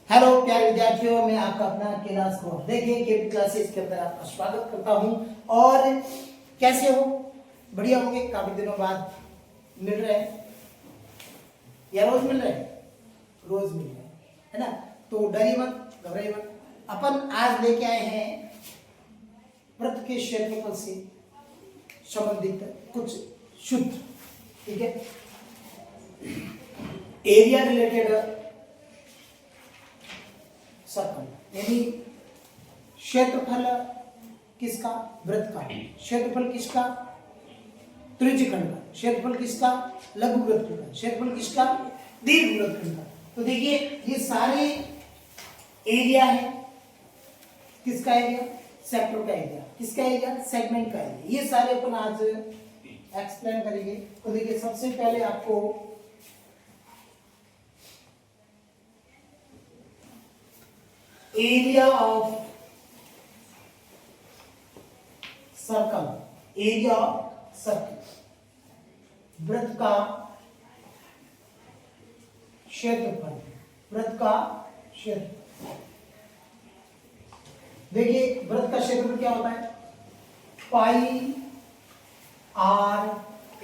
Hello प्यारे विद्यार्थियों, मैं आपका अपना कैलाश कौर देखिए के क्लासेस के अंदर आपका स्वागत करता हूं। और कैसे हो? बढ़िया होंगे। काफी दिनों बाद मिल रहे हैं या रोज मिल रहे हैं? रोज मिल रहे हैं, है ना? तो डरिए मत, घबराइए मत। अपन आज लेके आए हैं वृत्त के क्षेत्रफल से संबंधित कुछ सूत्र, ठीक है? एरिया रिलेटेड सर्कल, यानी क्षेत्रफल किसका? वृत्त का। क्षेत्रफल किसका? त्रिज्यखंड का। क्षेत्रफल किसका? लघु वृत्त का। क्षेत्रफल किसका? दीर्घ वृत्त का। तो देखिए ये सारे एरिया है। किसका एरिया? सेक्टर का एरिया। किसका एरिया? सेगमेंट का एरिया। ये सारे अपन आज एक्सप्लेन करेंगे। तो देखिए सबसे पहले आपको area of circle, area of circle, वृत्त का क्षेत्रफल, वृत्त का क्षेत्रफल। देखिए वृत्त का क्षेत्रफल क्या होता है? पाई आर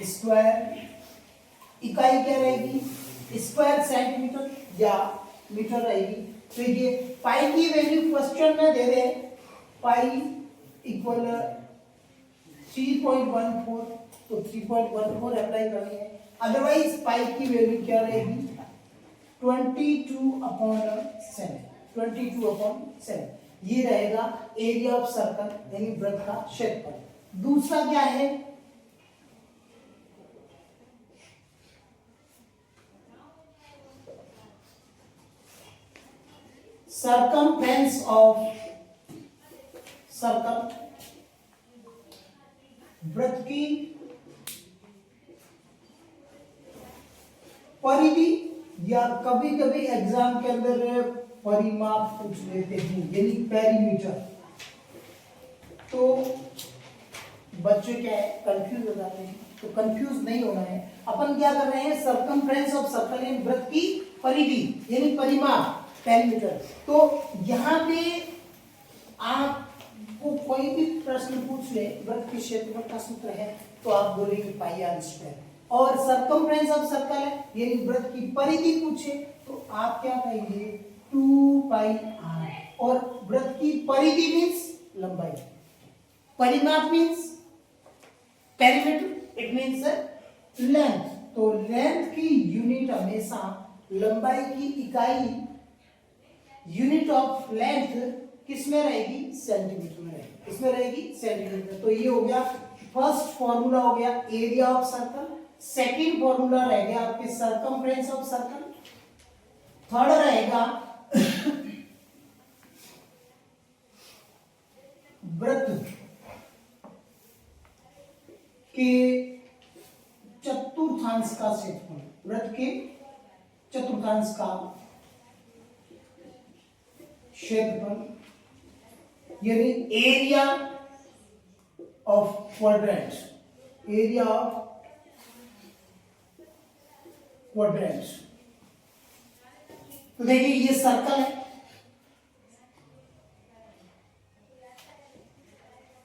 स्क्वायर। इकाई क्या रहेगी? स्क्वायर सेंटीमीटर या मीटर रहेगी। तो ये पाई की वैल्यू क्वेश्चन में दे रहे हैं, पाई इक्वल 3.14, तो 3.14 अप्लाई करनी है। अदरवाइज पाई की वैल्यू क्या रहेगी? 22/7, 22/7 ये रहेगा एरिया ऑफ सर्कल, यानी वृत्त का क्षेत्रफल। दूसरा क्या है? circumference ऑफ सर्कल, वृत्त की परिधि, या कभी कभी एग्जाम के अंदर परिमाप पूछ लेते हैं, यानी पेरीमीटर। तो बच्चे क्या है, कंफ्यूज हो जाते हैं। तो कंफ्यूज नहीं होना है। अपन क्या कर रहे हैं? सर्कमफ्रेंस ऑफ सर्कल, यानी वृत्त की परिधि, यानी परिमाप, पेरीमीटर। तो यहां पे आपको कोई भी प्रश्न पूछ ले, वृत्त के क्षेत्रफल का सूत्र है, तो आप बोलेंगे पाई आर स्क्वायर। और सर्कमफ्रेंस ऑफ सर्कल है, यानी वृत्त की परिधि पूछे, तो आप क्या कहेंगे? 2 पाई आर। और वृत्त की परिधि मीन्स लंबाई, परिमाप means perimeter, it means length. तो लेंथ की यूनिट हमेशा, लंबाई की इकाई, यूनिट ऑफ लेंथ किस में रहेगी? सेंटीमीटर में रहेगी। किसमें रहेगी? सेंटीमीटर। तो ये हो गया फर्स्ट फॉर्मूला, हो गया area of circle. Second formula रह गया आपके सर्कमफ्रेंस ऑफ सर्कल। थर्ड रहेगा वृत्त के चतुर्थांश का क्षेत्रफल, वृत्त के चतुर्थांश का क्षेत्रफल, यानी area of quadrant, area of quadrant. तो देखिए ये सर्कल है,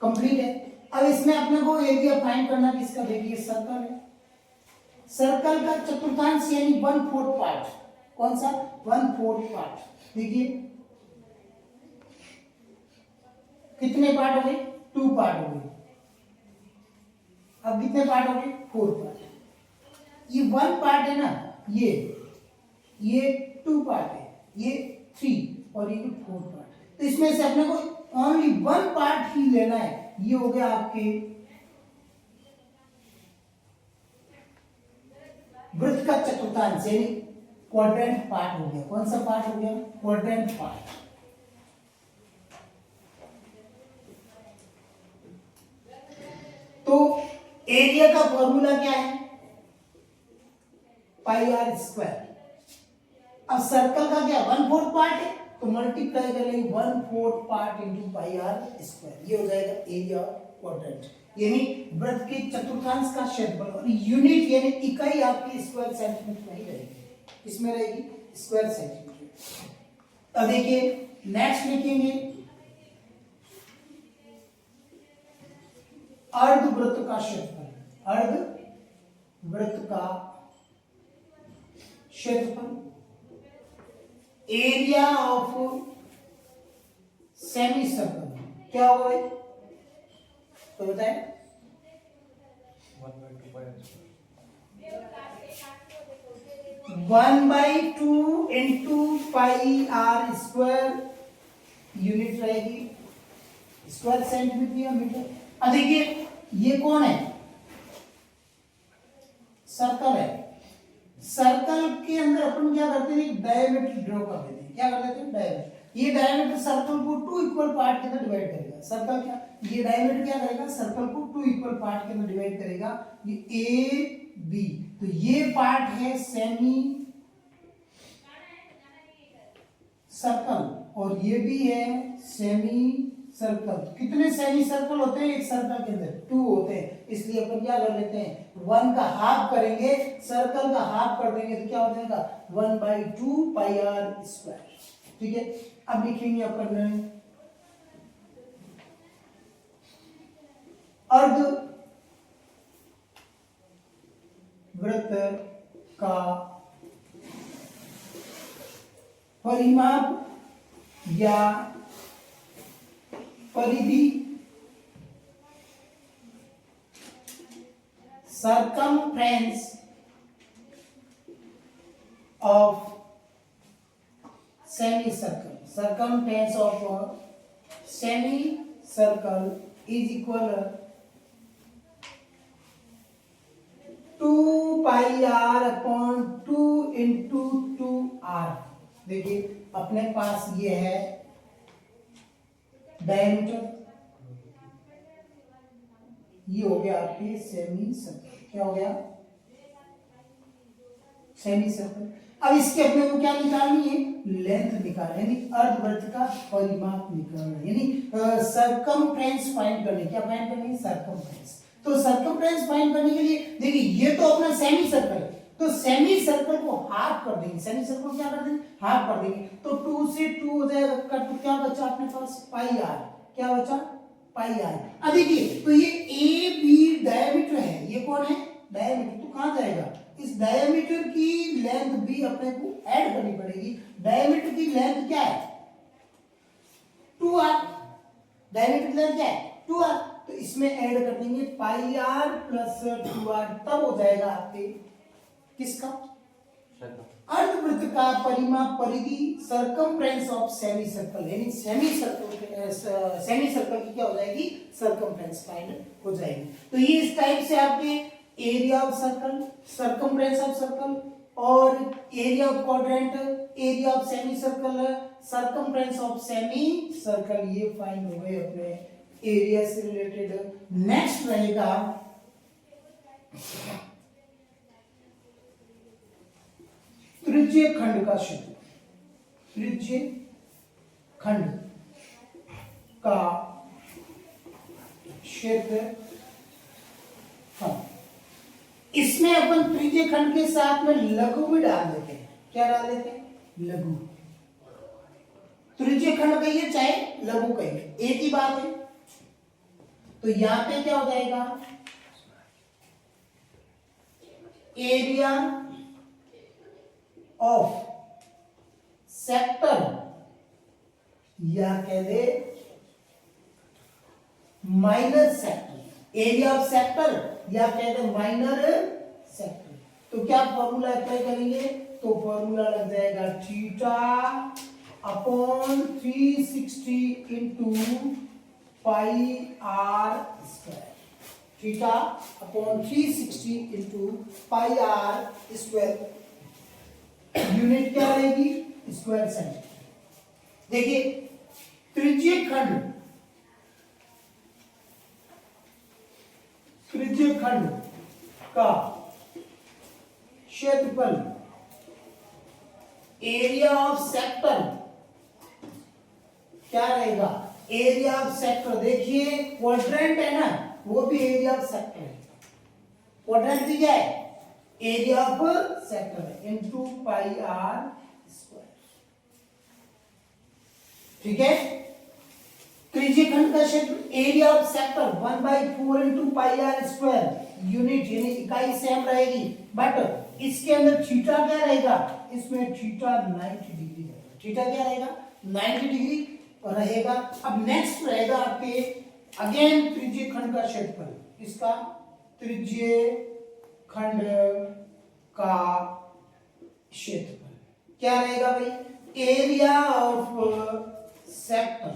कंप्लीट है। अब इसमें अपने को एरिया फाइंड करना किसका? देखिए सर्कल है, सर्कल का चतुर्थांश यानी 1/4 पार्ट। कौन सा? 1/4 पार्ट। देखिए कितने पार्ट हो गए? 2 पार्ट हो गए। अब कितने पार्ट हो गए? 4 पार्ट। ये 1 पार्ट है ना, ये 2 पार्ट है, ये 3 और ये 4 पार्ट। तो इसमें से अपने को ओनली 1 पार्ट ही लेना है। ये हो गया आपके वृत्त का चतुर्थांश, यानी क्वाड्रेंट पार्ट हो गया। कौन सा पार्ट हो गया? Quadrant part. तो एरिया का फॉर्मूला क्या है? पाई आर स्क्वायर। अब सर्कल का क्या? 1/4 पार्ट है, तो मल्टीप्लाई कर लेंगे 1/4 part into pi r square. ये हो जाएगा एरिया क्वाड्रेंट, यानी वृत्त के चतुर्थांश का क्षेत्रफल। और यूनिट यानी इकाई आपकी स्क्वायर सेंटीमीटर में ही रहेगी। किसमें रहेगी? Square centimetre. अब देखिए नेक्स्ट लिखेंगे अर्धवृत्त का क्षेत्रफल, अर्धवृत्त का क्षेत्रफल, एरिया ऑफ सेमी सर्कल क्या होगा तो बताए? 1/2 into pi r square unit रहेगी, स्क्वायर सेंटीमीटर या मीटर। अब देखिए ये कौन है? सर्कल है। सर्कल के अंदर अपन क्या करते हैं? डायमीटर ड्रॉ कर देते हैं। क्या कर देते हैं? डायमीटर। ये डायमीटर सर्कल को 2 इक्वल पार्ट के अंदर डिवाइड करेगा। सर्कल क्या, ये डायमीटर क्या करेगा? सर्कल को 2 इक्वल पार्ट के अंदर डिवाइड करेगा। ये ए बी, तो ये पार्ट है सेमी सर्कल और ये भी है सेमी सर्कल। कितने सेमी सर्कल होते हैं एक सर्कल के अंदर? 2 होते हैं, इसलिए अपन क्या कर लेते हैं? 1 का हाफ करेंगे, सर्कल का हाफ कर देंगे तो क्या हो जाएगा? 1/2 पाई आर स्क्वायर। ठीक है, अब लिखेंगे अपन अर्ध वृत्त का परिमाप या परिधि circumference of semicircle, circumference of a semicircle is equal 2 pi r upon 2 into 2r। देखिए अपने पास ये है डायमीटर, ये हो गया आपके सेमी सर्कल। क्या हो गया? Semi circle. अब इसके अपने को क्या निकालनी है? लेंथ निकालनी, यानी अर्धवृत्त का परिमाप निकालना, यानी सर्कमफ्रेंस फाइंड करनी। क्या फाइंड करनी है? सर्कमफ्रेंस। तो सर्कमफ्रेंस फाइंड करने के लिए देखिए ये तो अपना सेमी सर्कल है, तो सेमी सर्कल को हाफ कर देंगे। सेमी सर्कल को क्या कर देंगे? हाफ कर देंगे। तो 2 से 2 हो जाएगा कट, तो क्या बचा अपने पास? पाई आर। क्या बचा? पाई आर। अब देखिए तो ये ए बी डायमीटर है, ये कौन है? डायमीटर। तो कहां जाएगा? इस डायमीटर की लेंथ भी अपने को ऐड करनी पड़ेगी। डायमीटर की लेंथ क्या है? 2r। डायमीटर की लेंथ क्या है? 2r। तो इसमें ऐड कर देंगे पाई आर प्लस 2r, तब हो जाएगा आपके किसका? अर्धवृत्त का परिमाप परिधि सर्कमफ्रेंस ऑफ सेमी सर्कल, यानी सेमी सर्कल की क्या हो जाएगी? सर्कमफ्रेंस फाइंड हो जाएगी। तो ये इस टाइप से आपके area of circle, circumference of circle और area of quadrant, area of semi circle, circumference of semi circle, ये फाइंड हो गए अपने एरिया से रिलेटेड। नेक्स्ट रहेगा त्रिज्य खंड का क्षेत्र, त्रिज्य खंड का क्षेत्र। इसमें अपन त्रिज्य खंड के साथ में लघु भी डाल देते हैं। क्या डाल देते हैं? लघु। त्रिज्य खंड कहिए चाहे लघु कहिए, एक ही बात है। तो यहां पे क्या हो जाएगा? एरिया ऑफ सेक्टर, या कह दे minor sector. Area of sector या कह दे माइनर सेक्टर। तो क्या फॉर्मूला अप्लाई करेंगे? तो फॉर्मूला लग जाएगा theta upon 360 into pi r square. Theta upon 360 into pi r square. Unit क्या रहेगी? Square centimetre. देखिए त्रिज्य खंड, त्रिज्य खंड का क्षेत्रफल, एरिया ऑफ सेक्टर क्या रहेगा? Area of sector. देखिए क्वाड्रेंट है ना, वो भी एरिया ऑफ सेक्टर है। क्वाड्रेंट भी क्या है? एरिया ऑफ सेक्टर है, इनटू पाई आर स्क्वायर। ठीक है। त्रिज्यखंड का क्षेत्र area of sector 1/4 into pi r square unit यानी इकाई सेम रहेगी, बट इसके अंदर थीटा क्या रहेगा, इसमें थीटा 90 डिग्री रहेगा। थीटा क्या रहेगा, 90 डिग्री रहेगा। अब नेक्स्ट रहेगा आपके अगेन त्रिज्यखंड का क्षेत्रफल, इसका त्रिज्यखंड का क्षेत्रफल क्या रहेगा भाई, area of sector,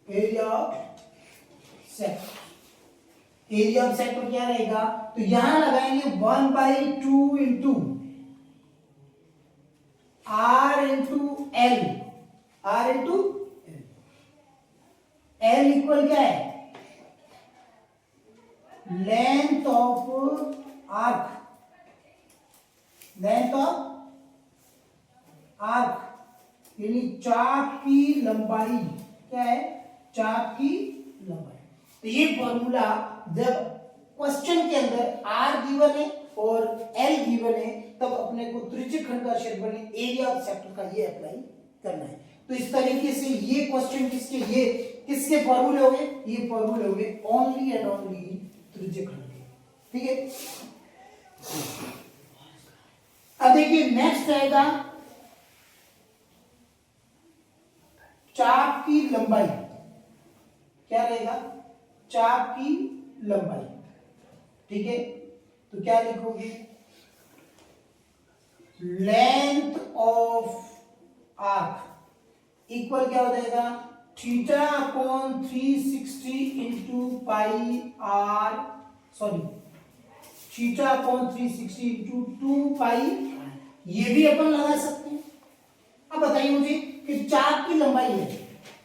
area of sector, area of sector क्या रहेगा, तो यहां लगाएंगे 1/2 into r into l, r into l equal क्या है, length of arc, length of arc यानी चाप की लंबाई, क्या है, चाप की लंबाई। तो ये फॉर्मूला जब क्वेश्चन के अंदर आर गिवन है और एल गिवन है तब अपने को त्रिज्यखंड का क्षेत्रफल एरिया ऑफ सेक्टर का ये अप्लाई करना है। तो इस तरीके से ये क्वेश्चन किसके, ये किसके फॉर्मूले हो गए, ये फॉर्मूले हो गए ओनली एंड ओनली त्रिज्यखंड के, ठीक है। अब देखिए नेक्स्ट आएगा चाप की लंबाई, क्या रहेगा, चाप की लंबाई, ठीक है। तो क्या लिखोगे, लेंथ ऑफ आर्क इक्वल क्या हो जाएगा, theta upon 360 into pi r, sorry theta upon 360 into 2 pi, ये भी अपन लगा सकते हैं। अब बताइए मुझे कि चाप की लंबाई है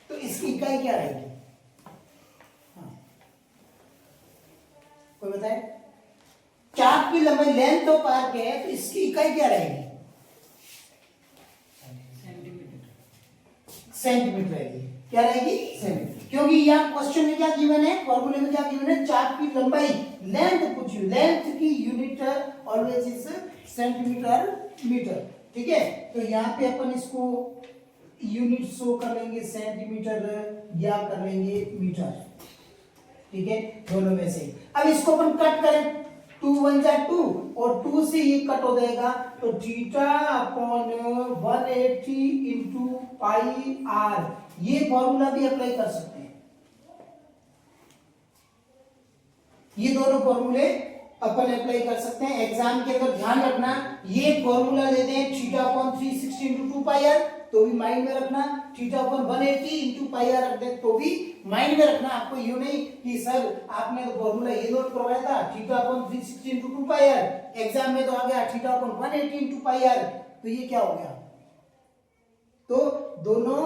तो इसकी इकाई क्या रहेगी, हाँ कोई बताए, चाप की लंबाई लेंथ ऑफ आर्क है तो इसकी इकाई क्या रहेगी, सेंटीमीटर रहेगी, क्या रहेगी, सेंटीमीटर, क्योंकि यहाँ क्वेश्चन में क्या गिवन है, फॉर्मूले में क्या गिवन है, चाप की लंबाई, लेंथ पूछी, लेंथ की unit always is centimetre metre, ठीक है। तो यहाँ पे अपन इसको यूनिट शो कर लेंगे सेंटीमीटर या कर लेंगे मीटर, ठीक है, दोनों में से। अब इसको अपन कट करें, 2 1 जा 2 और 2 से ये कट हो जाएगा, तो theta upon 180 into pi r, ये फॉर्मूला भी अप्लाई कर सकते हैं। ये दोनों फॉर्मूले अपन अप्लाई कर सकते हैं। एग्जाम के अंदर ध्यान रखना, ये फॉर्मूला लेते हैं theta upon 360 into 2 pi r, तो भी माइंड में रखना, theta upon 180 into pi r रख दे तो भी माइंड में रखना। आपको यूं नहीं कि सर आपने तो फॉर्मूला ये नोट करवाया था theta upon 360 into 2 pi r, exam में तो आ गया theta upon 180 into pi r, तो ये क्या हो गया। तो दोनों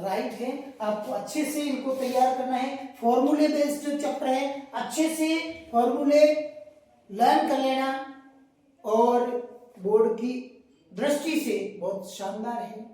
राइट है, आपको अच्छे से इनको तैयार करना है। फॉर्मूले बेस्ड चैप्टर है, अच्छे से फॉर्मूले लर्न कर लेना और बोर्ड की दृष्टि से बहुत शानदार है।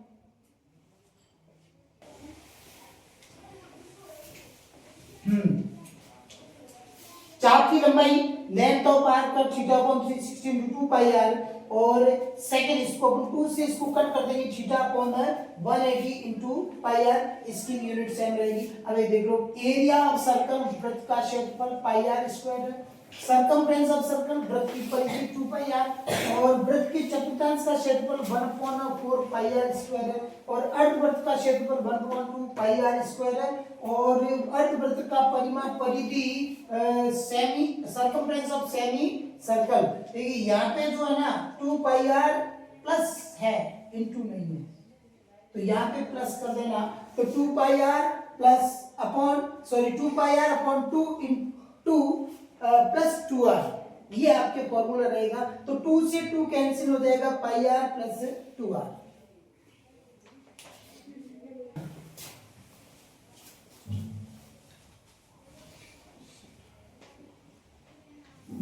चाप की लंबाई लेंथ ऑफ आर्क का theta upon 360 into 2 pi r, और सेकंड इसको अपन 2 से इसको कट कर देंगे, theta upon 180 into pi r, इसकी यूनिट सेम रहेगी। अब ये देख लो, एरिया ऑफ सर्कल, वृत्त का क्षेत्रफल pi r square, circumference of circle, वृत्त की परिधि 2 पाई आर, और वृत्त के चतुर्थांश का क्षेत्रफल 1/4 पाई आर स्क्वायर है, और अर्धवृत्त का क्षेत्रफल 1/2 पाई आर स्क्वायर है, और अर्धवृत्त का परिमाप परिधि semi circumference of semi circle, देखिए यहाँ पे जो है ना 2 पाई आर प्लस है, इनटू नहीं है, तो यहाँ पे प्लस कर देना, तो 2 pi r plus upon sorry 2 pi r upon 2 into plus 2 r, ये आपके फॉर्मूला रहेगा। तो 2 से 2 कैंसिल हो जाएगा, पाई आर प्लस 2 आर।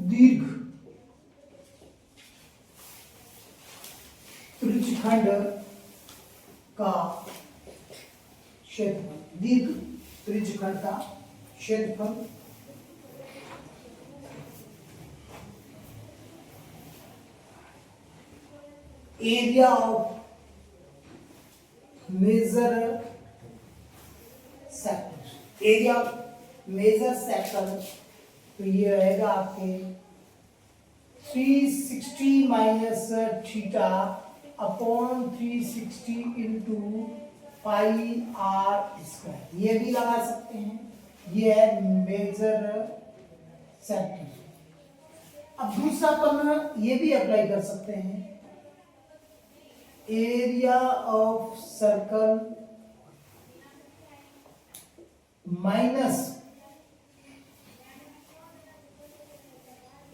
दीर्घ त्रिज्यखंड का क्षेत्रफल, दीर्घ त्रिज्यखंड का क्षेत्रफल area of major area major circle, तो ये रहेगा आपके 360 minus theta upon 360 into pi r square, ये भी लगा सकते हैं, ये है मेजर सर्कल। अब दूसरा अपन ये भी अप्लाई कर सकते हैं, area of circle minus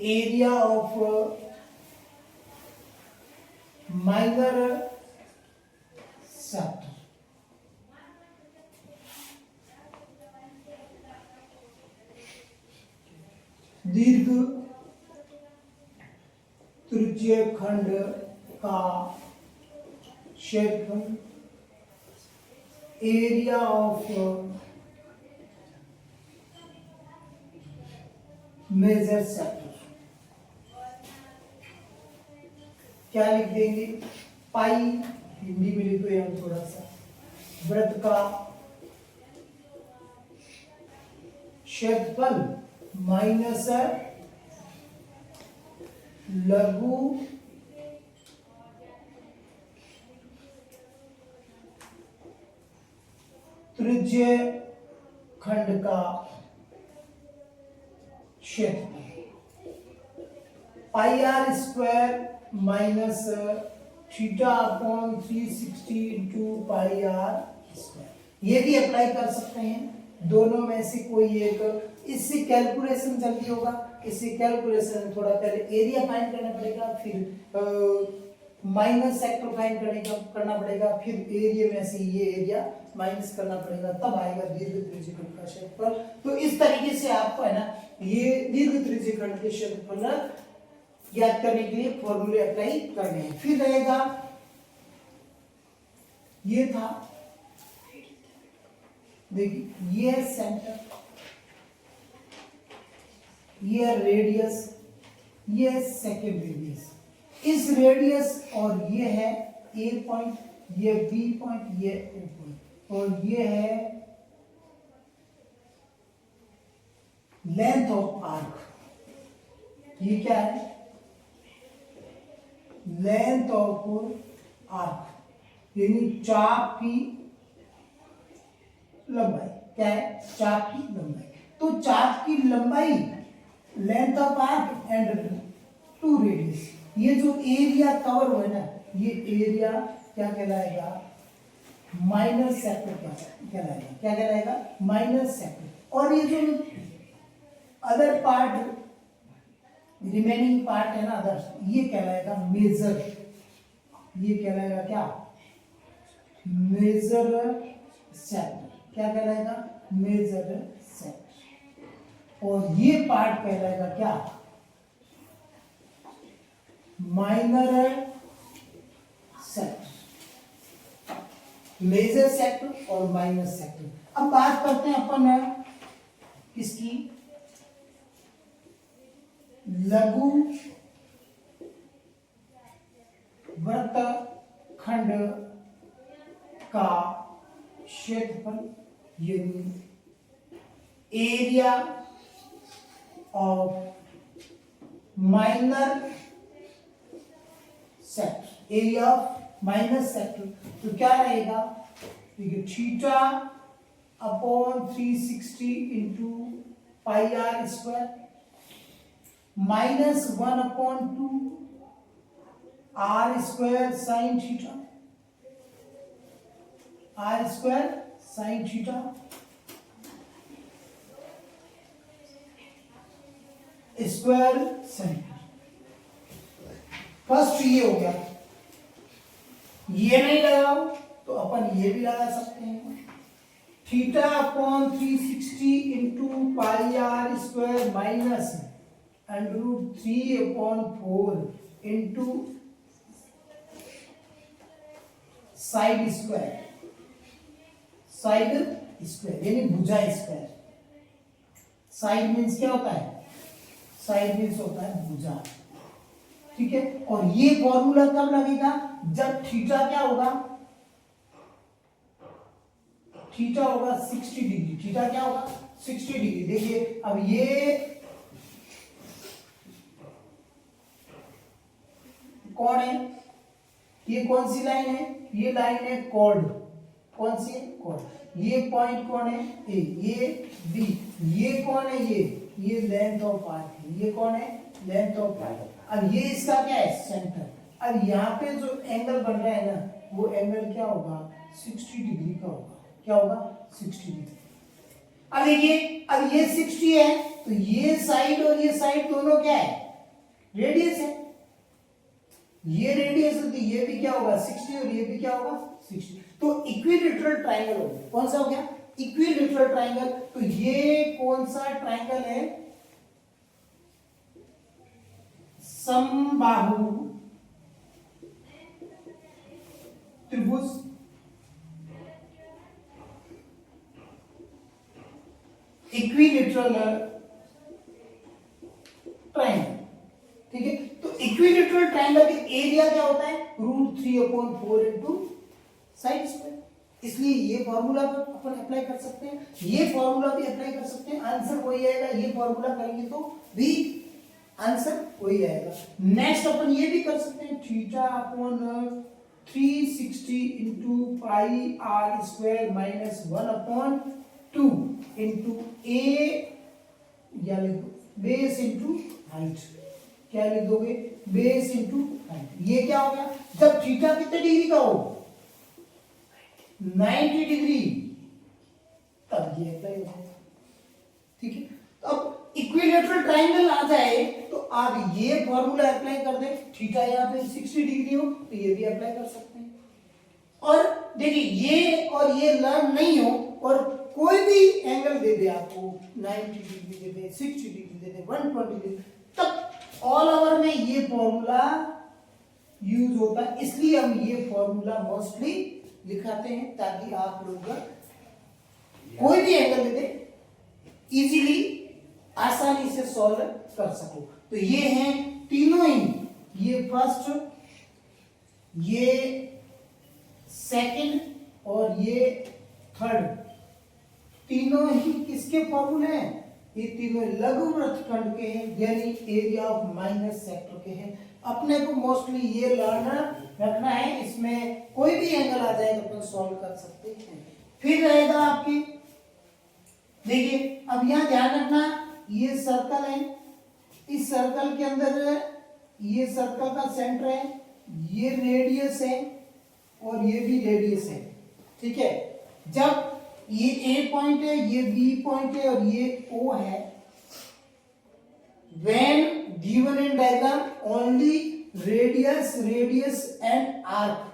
area of minor circle. दीर्घ त्रिज्यीय खंड का क्षेत्रफल एरिया ऑफ मेजर सर्कल, क्या लिख देंगे, पाई हिंदी में लिखो यहाँ थोड़ा सा, वृत्त का क्षेत्रफल माइनस लघु त्रिज्यीय खंड का क्षेत्रफल, pi r square minus theta upon 360 into pi r square. ये भी अप्लाई कर सकते हैं, दोनों में से कोई एक। इससे कैलकुलेशन जल्दी होगा, इससे कैलकुलेशन थोड़ा पहले एरिया फाइंड करना पड़ेगा, फिर माइनस सेक्टर फाइंड करना पड़ेगा, फिर एरिया में से ये एरिया माइनस करना पड़ेगा, तब आएगा दीर्घ त्रिज्यीय खंड का क्षेत्रफल। तो इस तरीके से आपको है ना ये दीर्घ त्रिज्यीय खंड के क्षेत्रफल याद करने के लिए फॉर्मूले अप्लाई करने हैं। फिर रहेगा, ये था, देखिए ये है सेंटर, ये है रेडियस, ये है सेकेंड रेडियस। इस रेडियस और ये है ए पॉइंट, ये बी पॉइंट, ये ओ पॉइंट, और ये है लेंथ ऑफ आर्क। ये क्या है, लेंथ ऑफ आर्क, यानी चाप की लंबाई। क्या है, चाप की लंबाई। तो चाप की लंबाई, length of arc and to radius, ये जो एरिया कवर हुआ है ना, ये एरिया क्या कहलाएगा, माइनर सेक्टर कहलाएगा। क्या कहलाएगा, माइनर सेक्टर। और ये जो अदर पार्ट, रिमेनिंग पार्ट है ना अदर, ये कहलाएगा मेजर। ये कहलाएगा क्या, मेजर सेक्टर। क्या कहलाएगा, मेजर सेक्टर। और ये पार्ट कहलाएगा क्या, माइनर सेक्टर। मेजर सेक्टर और माइनर सेक्टर। अब बात करते हैं अपन किसकी, लघु वृत्तखंड का क्षेत्रफल, यानी area of minor sector, area of minor sector. तो क्या रहेगा, theta upon 360 into pi r square minus 1/2 r square sine theta, r square sine theta square sine. First ये हो गया, ये नहीं लगाओ तो अपन ये भी लगा सकते हैं, theta upon 360 into pi r square minus √3/4 into side square, side square यानी भुजा स्क्वायर। साइड मीन्स क्या होता है, साइड मीन्स होता है भुजा, ठीक है। और ये फॉर्मूला कब लगेगा, जब थीटा क्या होगा, थीटा होगा 60 डिग्री। थीटा क्या होगा 60 डिग्री। देखिए अब ये कौन है, ये कौन सी लाइन है, ये लाइन है कॉर्ड। कौन सी है कॉर्ड। ये पॉइंट कौन है ए, ये बी, ये कौन है ये लेंथ ऑफ आर्क है। ये कौन है लेंथ ऑफ आर्क। अब ये इसका क्या है सेंटर। अब यहाँ पे जो एंगल बन रहा है ना वो एंगल क्या होगा 60 डिग्री का होगा। क्या होगा 60 डिग्री। अब देखिए अब ये 60 है तो ये साइड और ये साइड दोनों क्या है रेडियस है। ये रेडियस है तो ये भी क्या होगा 60 और ये भी क्या होगा 60। तो इक्विलेटरल ट्रायंगल हो गया। कौन सा हो गया इक्विलेटरल ट्रायंगल। तो ये कौन सा ट्रायंगल है समबाहु त्रिभुज। Equilateral triangle. ठीक है तो इक्विलेटरल ट्रायंगल के एरिया क्या होता है √3/4 इंटू साइड स्क्वायर। इसलिए ये फॉर्मूला अपन अप्लाई कर सकते हैं, ये फॉर्मूला भी अप्लाई कर सकते हैं, आंसर वही आएगा। ये फॉर्मूला करेंगे तो भी आंसर वही आएगा। नेक्स्ट अपन ये भी कर सकते हैं θ/360 into pi r square minus 1/2 into A या लिखो बेस इंटू हाइट। क्या लिख दोगे बेस इंटू हाइट। ये क्या हो गया जब थीटा कितने डिग्री का हो 90 डिग्री तब ये अप्लाई हो जाएगा। ठीक है तो अब इक्विलेटरल ट्रायंगल आ जाए तो आप ये फॉर्मूला अप्लाई कर दे। थीटा यहाँ पे 60 डिग्री हो तो ये भी अप्लाई कर सकते हैं। और देखिए ये और ये लर्न नहीं हो और कोई भी एंगल दे दे आपको 90 डिग्री दे दे 60 डिग्री दे दे 120 डिग्री तब ऑल ओवर में ये फॉर्मूला यूज होता है। इसलिए हम ये फॉर्मूला मोस्टली लिखाते हैं ताकि आप लोग कोई भी एंगल दे दे इजीली आसानी से सॉल्व कर सको। तो ये हैं तीनों ही, ये फर्स्ट, ये सेकंड और ये थर्ड, तीनों ही किसके फॉर्मूले हैं ये तीनों लघु वृत्तखंड के हैं यानी एरिया ऑफ माइनस सेक्टर के हैं। अपने को मोस्टली ये लर्न रखना है, इसमें कोई भी एंगल आ जाए तो अपन सॉल्व कर सकते हैं। फिर रहेगा आपकी देखिए अब यहां ध्यान रखना ये सर्कल है, इस सर्कल के अंदर ये सर्कल का सेंटर है, ये रेडियस है और ये भी रेडियस है। ठीक है जब ये ए पॉइंट है ये बी पॉइंट है और ये ओ है when given in diagram only radius and arc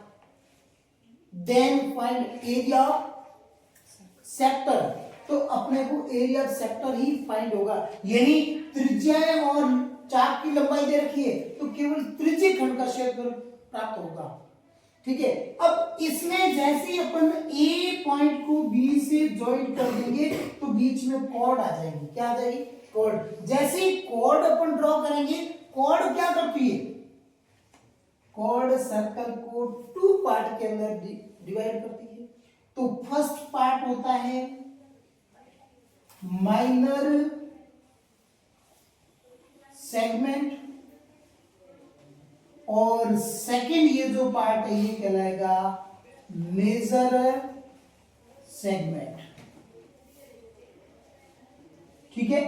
then find area of sector। तो अपने को area of sector he find होगा यानी त्रिज्या और चाप की लंबाई दे रखी है तो केवल त्रिज्यीय खंड का क्षेत्रफल प्राप्त होगा। ठीक है अब इसमें जैसे ही अपन ए पॉइंट को बी से ज्वाइंट कर देंगे तो बीच में कॉर्ड आ जाएगी। क्या आ जाएगी कॉर्ड। जैसे ही कॉर्ड अपन ड्रॉ करेंगे कॉर्ड क्या करती है कॉर्ड सर्कल को 2 पार्ट के अंदर डिवाइड करती है। तो फर्स्ट पार्ट होता है माइनर सेगमेंट और सेकंड ये जो पार्ट है ये कहलाएगा मेजर सेगमेंट। ठीक है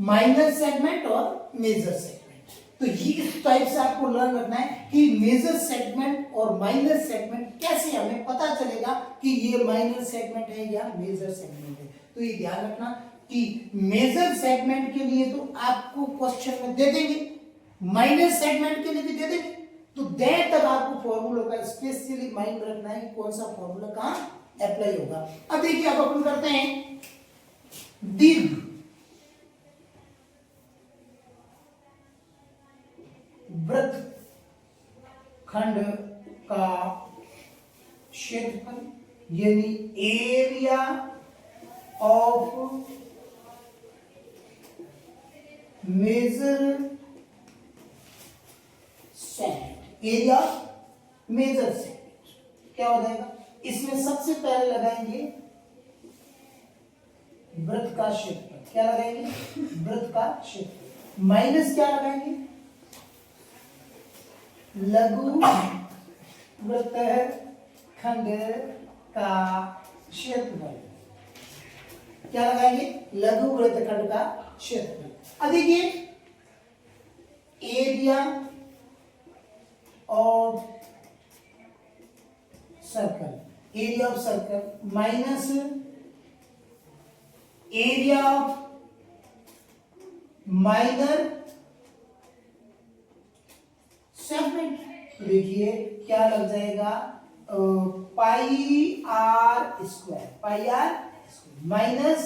माइनर सेगमेंट और मेजर सेगमेंट। तो ये इस टाइप से आपको लर्न रखना है कि मेजर सेगमेंट और माइनर सेगमेंट कैसे हमें पता चलेगा कि ये माइनर सेगमेंट है या मेजर सेगमेंट है। तो ये ध्यान रखना कि मेजर सेगमेंट के लिए तो आपको क्वेश्चन में दे देंगे, माइनर सेगमेंट के लिए भी दे देंगे। तो देर तक आपको फॉर्मूला का स्पेशली माइंड रखना है कि कौन सा फॉर्मूला कहां अप्लाई होगा। अब देखिए अब अपन करते हैं दीर्घ वृत्त खंड का क्षेत्रफल यानी area of major segment. Area major segment क्या हो जाएगा इसमें सबसे पहले लगाएंगे वृत्त का क्षेत्रफल, क्या लगाएंगे, वृत्त का क्षेत्रफल, माइनस क्या लगाएंगे, लघु वृत्तखंड का क्षेत्रफल, क्या लगाएंगे, लघु वृत्तखंड का क्षेत्रफल। अब देखिए area of circle, area of circle minus area of minor segment. देखिए क्या लग जाएगा, pi r square minus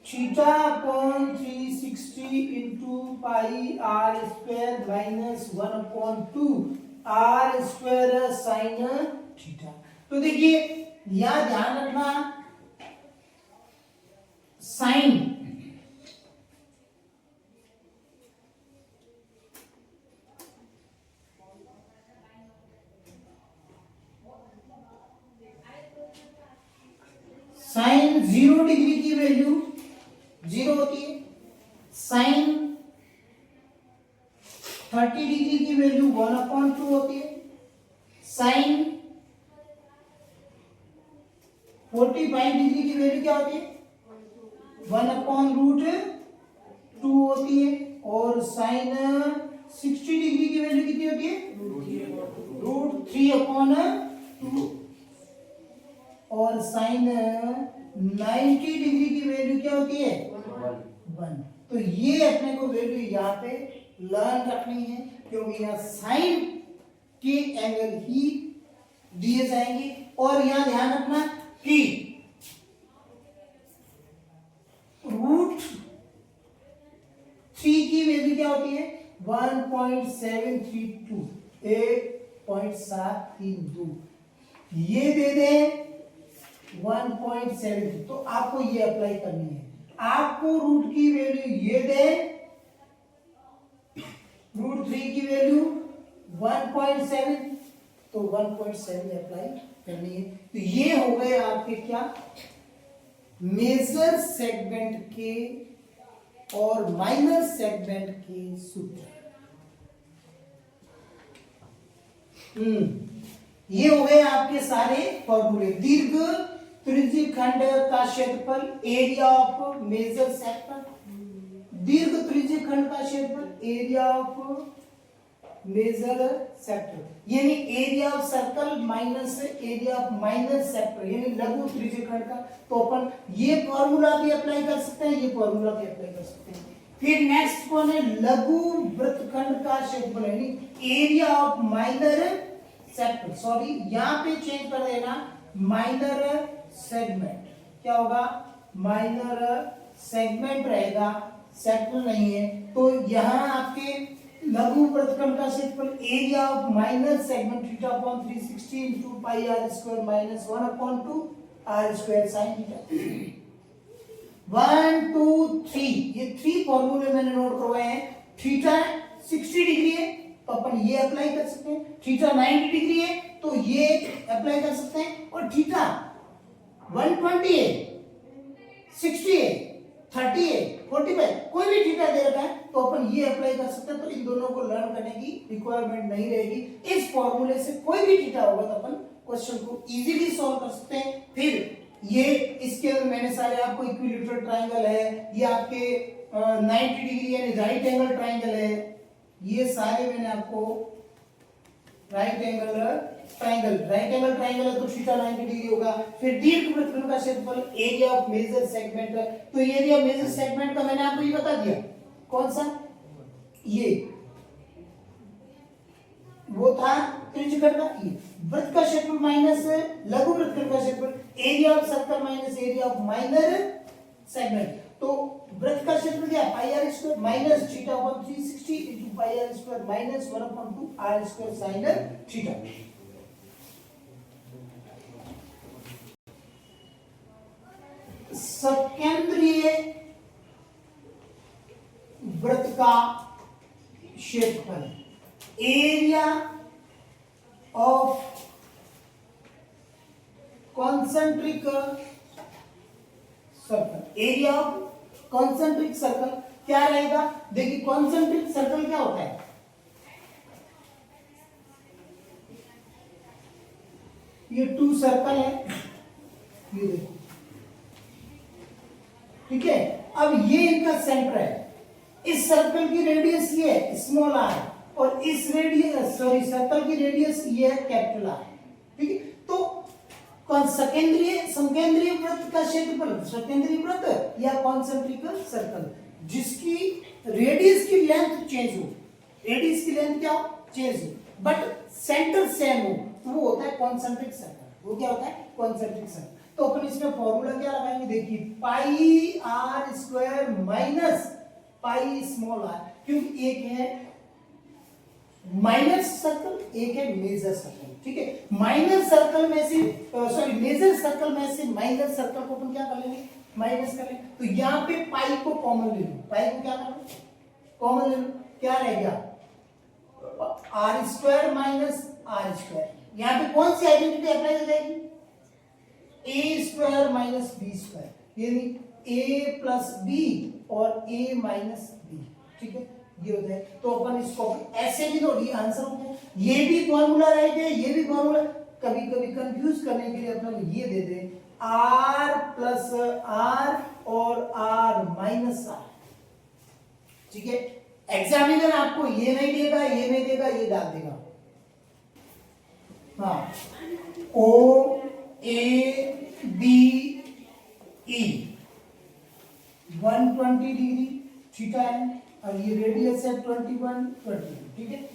theta upon 360 into pi r square minus 1/2 r square sine theta. तो देखिए यहां ध्यान रखना, साइन साइन 0 डिग्री की वैल्यू 0 होती है, साइन 30 डिग्री की वैल्यू 1/2 होती है, साइन 45 डिग्री की वैल्यू क्या होती है, 1/√2 होती है, और साइन 60 डिग्री की वैल्यू कितनी होती है, √3/2, और साइन 90 डिग्री की वैल्यू क्या होती है, 1। तो ये अपने को वैल्यू यहाँ पे लर्न रखनी है, क्योंकि यहाँ साइन के एंगल ही दिए जाएंगे। और यहाँ ध्यान रखना कि √3 की वैल्यू क्या होती है, 1.732, 1.732, ये दे दे 1.7, तो आपको ये अप्लाई करनी है। आपको रूट की वैल्यू ये दे, √3 की वैल्यू 1.7, तो 1.7 अप्लाई करनी है। तो ये हो गए आपके क्या, मेजर सेगमेंट के और माइनर सेगमेंट के सूत्र। ये हो गए आपके सारे फॉर्मूले। दीर्घ त्रिज्यखंड का क्षेत्रफल, एरिया ऑफ मेजर सेक्टर, दीर्घ त्रिज्यखंड का क्षेत्रफल, एरिया ऑफ मेजर सेक्टर, यानी area of circle minus area of minor sector, यानी लघु त्रिज्यखंड का। तो अपन ये फॉर्मूला भी अप्लाई कर सकते हैं, ये फॉर्मूला भी अप्लाई कर सकते हैं। फिर नेक्स्ट कौन है, लघु वृत्तखंड का क्षेत्रफल, यानी area of minor sector, sorry यहां पे चेंज कर देना, माइनर सेगमेंट, क्या होगा, माइनर सेगमेंट रहेगा, सेक्टर नहीं है। तो यहां आपके लघु वृत्तखंड का क्षेत्रफल, area of minor segment theta upon 360 into pi r square minus 1/2 r square sine theta. 1 2 3, ये 3 फॉर्मूले मैंने नोट करवाए हैं। थीटा 60 डिग्री है तो अपन ये अप्लाई कर सकते हैं, थीटा 90 डिग्री है तो ये अप्लाई कर सकते हैं, और थीटा 120 है, 60 है, 30 है, 45, कोई भी थीटा दे रखा है तो अपन ये अप्लाई कर सकते हैं। तो इन दोनों को लर्न करने की रिक्वायरमेंट नहीं रहेगी। इस फॉर्मूले से कोई भी थीटा होगा तो अपन क्वेश्चन को इजीली सॉल्व कर सकते हैं। फिर ये इसके अंदर मैंने सारे आपको इक्विलेटरल ट्रायंगल है, ये आपके 90 डिग्री यानी राइट एंगल ट्रायंगल है, ये सारे मैंने आपको राइट एंगल ट्रायंगल है तो थीटा 90 डिग्री होगा। फिर दीर्घ वृत्तखंड का क्षेत्रफल, एरिया ऑफ मेजर सेगमेंट, तो एरिया मेजर सेगमेंट का मैंने आपको ये बता दिया, कौन सा, ये वो था त्रिज्यखंड का, ये वृत्त का क्षेत्रफल माइनस लघु वृत्तखंड का क्षेत्रफल, area of circle minus area of minor segment. तो वृत्त का क्षेत्रफल क्या, pi r square minus theta upon 360 into pi r square minus 1/2 r square sine theta. सकेंद्रीय वृत्त का क्षेत्रफल, area of concentric circle, area of concentric circle क्या रहेगा? देखिए कॉन्सेंट्रिक सर्कल क्या होता है? ये 2 सर्कल है, ये देखो, ठीक है। अब ये इनका सेंटर है, इस सर्कल की रेडियस ये है स्मॉल आर, और इस रेडियस सर्कल की रेडियस ये है कैपिटल आर, ठीक है। तो संकेंद्रीय वृत्त का क्षेत्रफल, संकेंद्रीय वृत्त या कॉन्सेंट्रिक सर्कल जिसकी रेडियस की लेंथ चेंज हो, रेडियस की लेंथ क्या हो? चेंज हो, बट सेंटर सेम हो, तो वो होता है कॉन्सेंट्रिक सर्कल। वो क्या होता है? Concentric circle. तो अपन इसमें फॉर्मूला क्या लगाएंगे? देखिए pi r square minus pi small r, क्योंकि एक है माइनर सर्कल, एक है मेजर सर्कल, ठीक है। माइनर सर्कल में से मेजर सर्कल में से माइनर सर्कल को अपन क्या कर लेंगे? माइनस कर लेंगे। तो यहाँ पे पाई को कॉमन ले लो, पाई को क्या कर लो? कॉमन ले लो, क्या रह गया? R square minus r square. यहाँ पे कौन सी आइडेंटिटी अप्लाई हो जाएगी? A square minus b square, यानी ए प्लस बी और ए माइनस बी, ठीक है। ये हो जाए तो अपन इसको ऐसे भी नोट, ये आंसर हो गया। ये भी फॉर्मूला राइट है, ये भी फॉर्मूला। कभी कभी कंफ्यूज करने के लिए अपन ये दे दे आर प्लस आर और आर माइनस आर, ठीक है। एग्जामिनर आपको ये नहीं देगा, ये नहीं देगा, ये डाल देगा। हाँ, O A B E 120 degree theta है, और ये रेडियस है 21, ठीक है।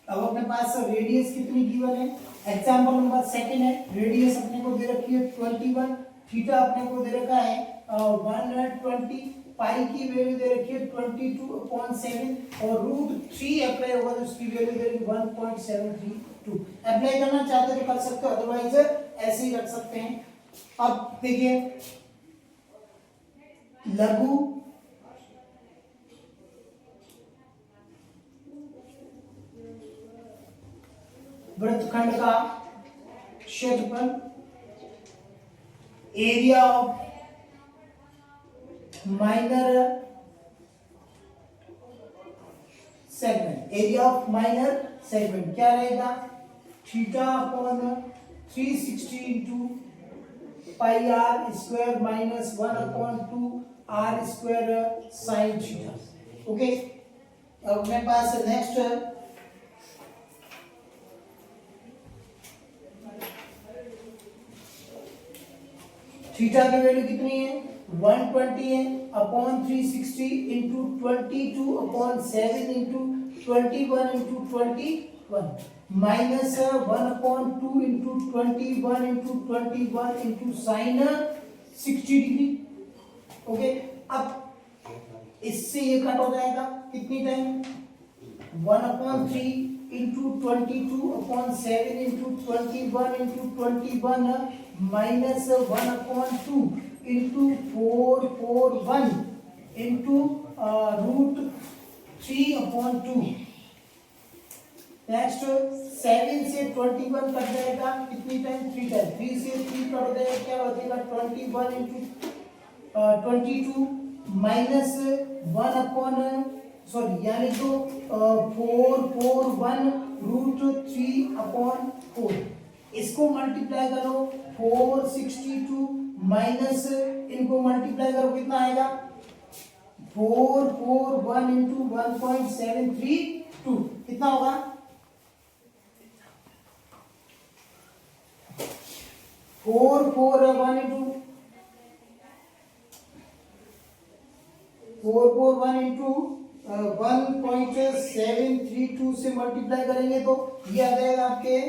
अब अपने पास रेडियस कितनी गिवन है? एग्जांपल नंबर सेकंड है, रेडियस अपने को दे रखी है 21, थीटा अपने को दे रखा है 120, पाई की वैल्यू दे रखी है 22/7 और √3 अप्लाई होगा तो उसकी वैल्यू दे रखी 1.732। अप्लाई करना चाहते तो कर सकते हो, अदरवाइज ऐसे ही रख सकते हैं। अब देखिए लघु वृत्तखंड का क्षेत्रफल, area of minor segment, area of minor segment क्या रहेगा? Theta upon 360 into pi r square minus 1/2 r square sine theta, okay. अब मेरे पास नेक्स्ट थीटा की वैल्यू कितनी है? 120 है, upon 360 into 22/7 into 21 into 21 minus 1/2 into 21 into 21 into sine 60 degree, okay. अब इससे ये कट हो जाएगा कितनी time? 1/3 into 22/7 into 21 into 21 minus 1/2 into 441 into √3/2। Next 7 से 21 कट जाएगा कितनी टाइम? 3 टाइम। 3 से 3 कट हो जाएगा, क्या हो जाएगा? 21 इंटू 22 माइनस 1 यानी तो 441 √3/4। इसको मल्टीप्लाई करो 462 माइनस इनको मल्टीप्लाई करो कितना आएगा? 441 इंटू 1.732 कितना होगा? 441 इंटू 1.732 से मल्टीप्लाई करेंगे तो ये आ जाएगा आपके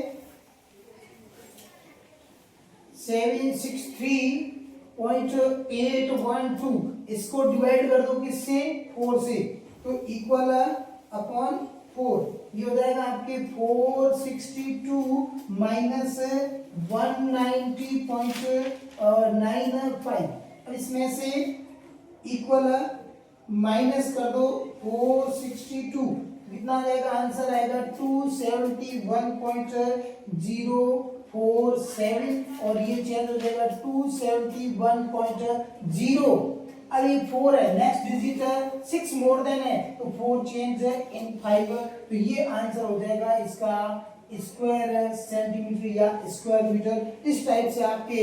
763.812। इसको डिवाइड कर दो किससे? 4 से, तो इक्वल अपॉन 4 ये हो जाएगा आपके 462 माइनस 190.95। अब इसमें से इक्वल माइनस कर दो 462, कितना आ जाएगा? आंसर आएगा 271.0 47 और ये चेंज हो जाएगा 271.0। अब ये 4 है, नेक्स्ट डिजिट 6 मोर देन है तो 4 चेंज इन 5, तो ये आंसर हो जाएगा इसका स्क्वायर सेंटीमीटर या स्क्वायर मीटर। इस टाइप से आपके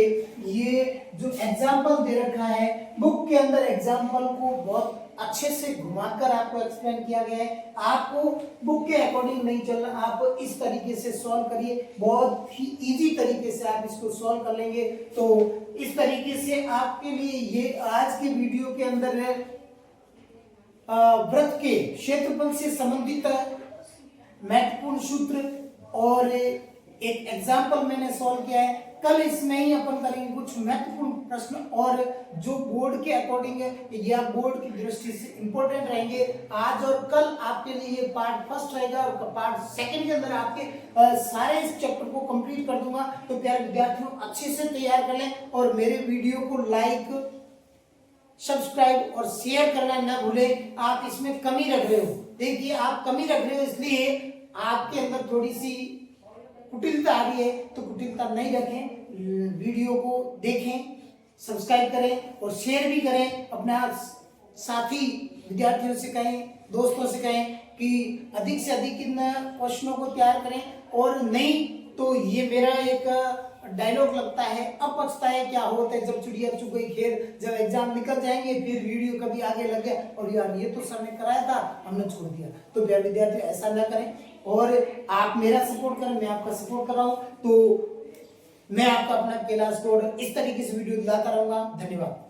ये जो एग्जाम्पल दे रखा है बुक के अंदर, एग्जाम्पल को बहुत अच्छे से घुमाकर आपको एक्सप्लेन किया गया है। आपको बुक के अकॉर्डिंग नहीं चलना, आप इस तरीके से सॉल्व करिए, बहुत ही इजी तरीके से आप इसको सॉल्व कर लेंगे। तो इस तरीके से आपके लिए ये आज के वीडियो के अंदर है वृत्त के क्षेत्रफल से संबंधित महत्वपूर्ण सूत्र और एक एग्जाम्पल मैंने सॉल्व किया है। कल इसमें ही अपन करेंगे कुछ महत्वपूर्ण प्रश्न और जो बोर्ड के अकॉर्डिंग या बोर्ड की दृष्टि से इंपॉर्टेंट रहेंगे। आज और कल आपके लिए ये पार्ट फर्स्ट रहेगा और पार्ट सेकंड के अंदर आपके सारे इस चैप्टर को कंप्लीट कर दूंगा। तो प्यारे विद्यार्थियों अच्छे से तैयार कर लें और मेरे वीडियो को लाइक, सब्सक्राइब और शेयर करना न भूलें। आप इसमें कमी रख रहे हो, देखिए आप कमी रख रहे हो इसलिए आपके अंदर थोड़ी सी कुटिलता आ रही है, तो कुटिलता नहीं रखें, वीडियो को देखें, सब्सक्राइब करें और शेयर भी करें। अपने साथी विद्यार्थियों से कहें, दोस्तों से कहें कि अधिक से अधिक इन क्वेश्चनों को तैयार करें। और नहीं तो ये मेरा एक डायलॉग लगता है, अब पछता है क्या होता है जब चिड़िया चुग गई खेर, जब एग्जाम निकल जाएंगे फिर वीडियो कभी आगे लग गया और यार ये तो सर ने कराया था हमने छोड़ दिया। तो प्यारे विद्यार्थी ऐसा ना करें और आप मेरा सपोर्ट करें, मैं आपका सपोर्ट कर रहा हूं। तो मैं आपका अपना कैलाश कोड इस तरीके से वीडियो दिलाता रहूंगा। धन्यवाद।